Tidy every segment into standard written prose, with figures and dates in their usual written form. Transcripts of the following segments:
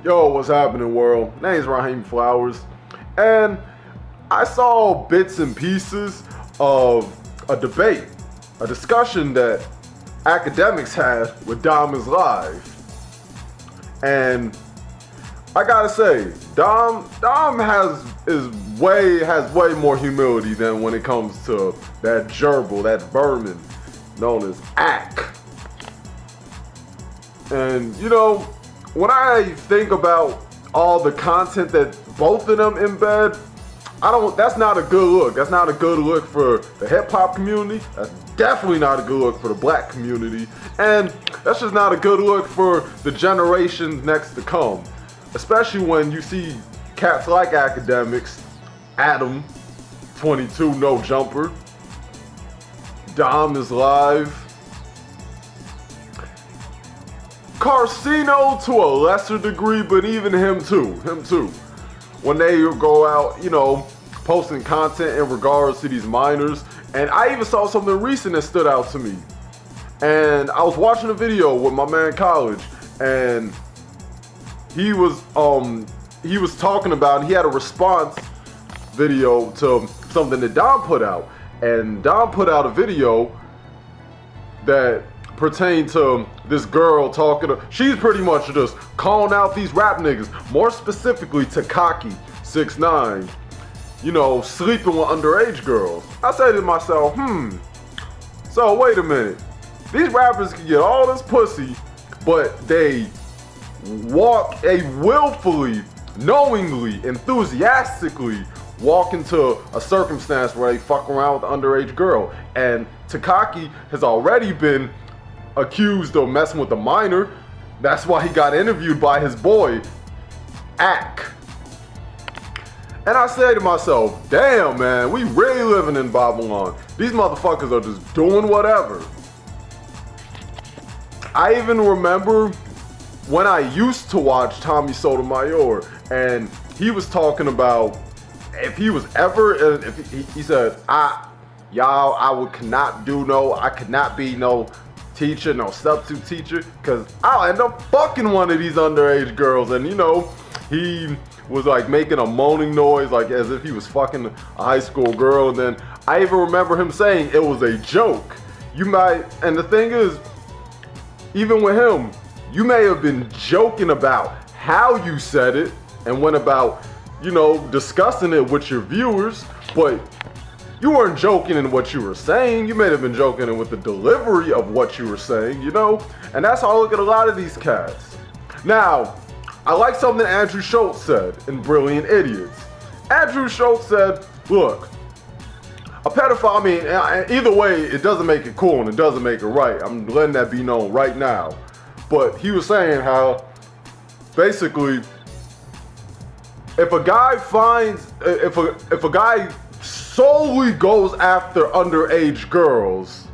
Yo, what's happening, world? Name's Raheem Flowers, and I saw bits and pieces of a debate, a discussion that Akademiks had with Domislive, and I gotta say, Dom has way more humility than when it comes to that gerbil, that vermin known as Ak. And you know, when I think about all the content that both of them embed, that's not a good look. That's not a good look for the hip hop community. That's definitely not a good look for the black community. And that's just not a good look for the generations next to come. Especially when you see cats like Akademiks, Adam, 22, no jumper, Domislive, Carcino to a lesser degree, but even him too. When they go out, you know, posting content in regards to these minors. And I even saw something recent that stood out to me. And I was watching a video with my man College, and he was talking about, he had a response video to something that Dom put out. And Dom put out a video that pertained to this girl she's pretty much just calling out these rap niggas, more specifically Tekashi, 6ix9ine, you know, sleeping with underage girls. I said to myself, so wait a minute, these rappers can get all this pussy, but they willfully, knowingly, enthusiastically walk into a circumstance where they fuck around with an underage girl. And Tekashi has already been accused of messing with a minor. That's why he got interviewed by his boy, Ak. And I say to myself, damn man, we really living in Babylon. These motherfuckers are just doing whatever. I even remember when I used to watch Tommy Sotomayor, and he was talking about if he was ever, he said, I could not be no teacher, no substitute teacher, because I'll end up fucking one of these underage girls. And you know, he was like making a moaning noise, like as if he was fucking a high school girl. And then I even remember him saying it was a joke. And the thing is, even with him, you may have been joking about how you said it and went about, you know, discussing it with your viewers, but you weren't joking in what you were saying. You may have been joking in with the delivery of what you were saying, you know? And that's how I look at a lot of these cats. Now, I like something Andrew Schultz said in Brilliant Idiots. Andrew Schultz said, look, a pedophile, I mean, either way, it doesn't make it cool and it doesn't make it right. I'm letting that be known right now. But he was saying how, basically, if a guy solely goes after underage girls,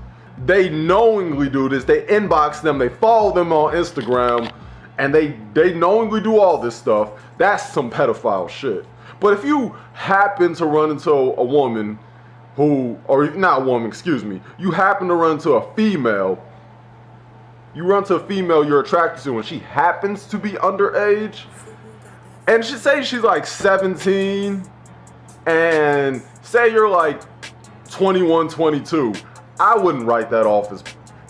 they knowingly do this, they inbox them, they follow them on Instagram, and they knowingly do all this stuff, that's some pedophile shit. But if you happen to run into a woman you happen to run into a female, you're attracted to, and she happens to be underage, and she's like 17, and say you're like 21, 22, I wouldn't write that off as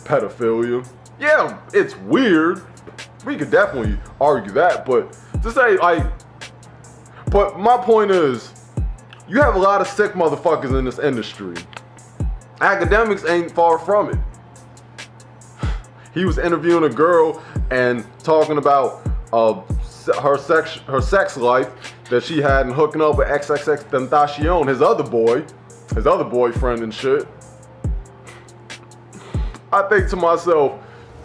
pedophilia. Yeah, it's weird. We could definitely argue that, but to say but my point is, you have a lot of sick motherfuckers in this industry. Akademiks ain't far from it. He was interviewing a girl and talking about her sex life that she had and hooking up with XXXTentacion, his other boyfriend and shit. I think to myself,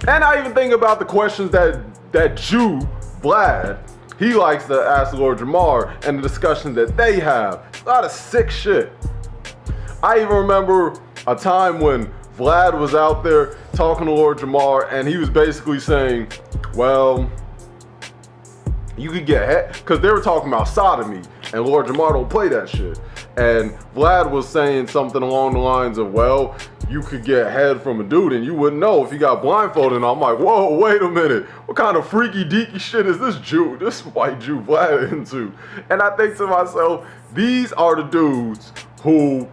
and I even think about the questions that Jew, Vlad, he likes to ask Lord Jamar, and the discussion that they have. A lot of sick shit. I even remember a time when Vlad was out there talking to Lord Jamar, and he was basically saying, well, you could get because they were talking about sodomy, and Lord Jamar don't play that shit. And Vlad was saying something along the lines of, well, you could get head from a dude and you wouldn't know if he got blindfolded. And I'm like, whoa, wait a minute. What kind of freaky deaky shit is this white Jew Vlad into? And I think to myself, these are the dudes who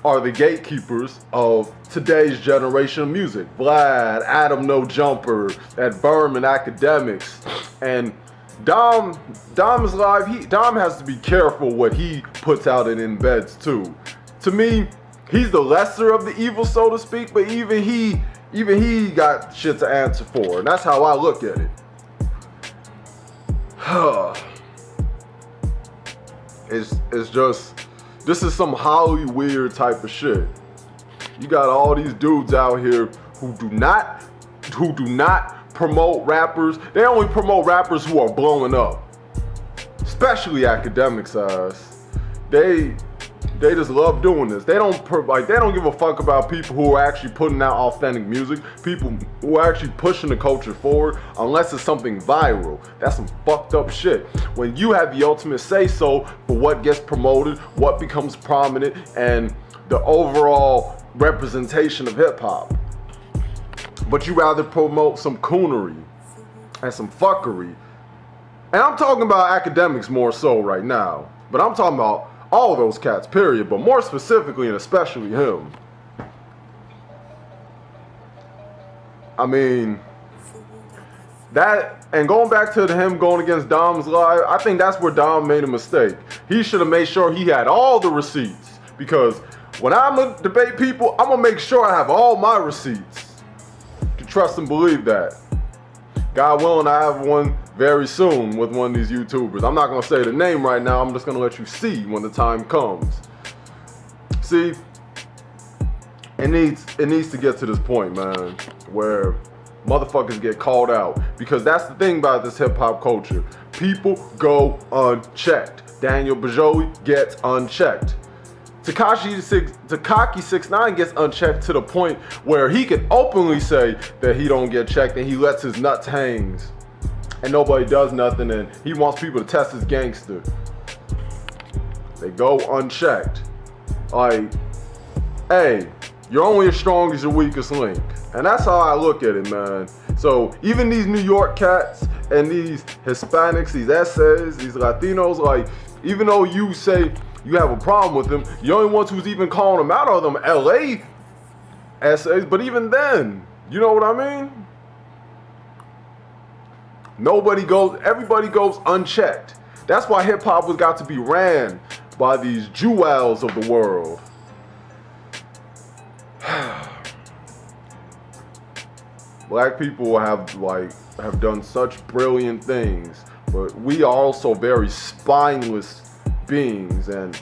are the gatekeepers of today's generation of music. Vlad, Adam No Jumper, Ed Berman, Akademiks, and Domislive. Dom has to be careful what he puts out and embeds too. To me, he's the lesser of the evil, so to speak, but even he got shit to answer for, and that's how I look at it. It's just, this is some Holly weird type of shit. You got all these dudes out here who do not promote rappers. They only promote rappers who are blowing up. Especially Akademiks ass. They just love doing this. They don't give a fuck about people who are actually putting out authentic music, people who are actually pushing the culture forward, unless it's something viral. That's some fucked up shit. When you have the ultimate say-so for what gets promoted, what becomes prominent, and the overall representation of hip-hop. But you rather promote some coonery and some fuckery. And I'm talking about Akademiks more so right now, but I'm talking about all those cats, period, but more specifically and especially him. I mean, that, and going back to him going against Domislive, I think that's where Dom made a mistake. He should have made sure he had all the receipts, because when I'm gonna debate people, I'm gonna make sure I have all my receipts. You can trust and believe that. God willing, I have one very soon with one of these YouTubers. I'm not gonna say the name right now, I'm just gonna let you see when the time comes. See, it needs to get to this point, man, where motherfuckers get called out. Because that's the thing about this hip hop culture. People go unchecked. Daniel Bajoli gets unchecked. Tekashi 6ix9ine gets unchecked to the point where he can openly say that he don't get checked and he lets his nuts hang and nobody does nothing, and he wants people to test his gangster. They go unchecked. Like, hey, you're only as strong as your weakest link. And that's how I look at it, man. So even these New York cats and these Hispanics, these essays, these Latinos, like, even though you say you have a problem with them, the only ones who's even calling them out are them LA essays, but even then, you know what I mean? Everybody goes unchecked. That's why hip hop has got to be ran by these jewels of the world. Black people have done such brilliant things, but we are also very spineless beings and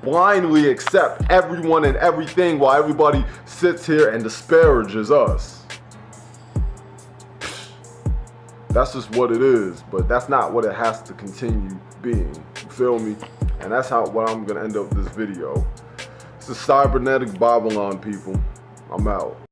blindly accept everyone and everything while everybody sits here and disparages us. That's just what it is, but that's not what it has to continue being. You feel me? And that's what I'm gonna end up this video. It's the Cybernetic Babylon, people. I'm out.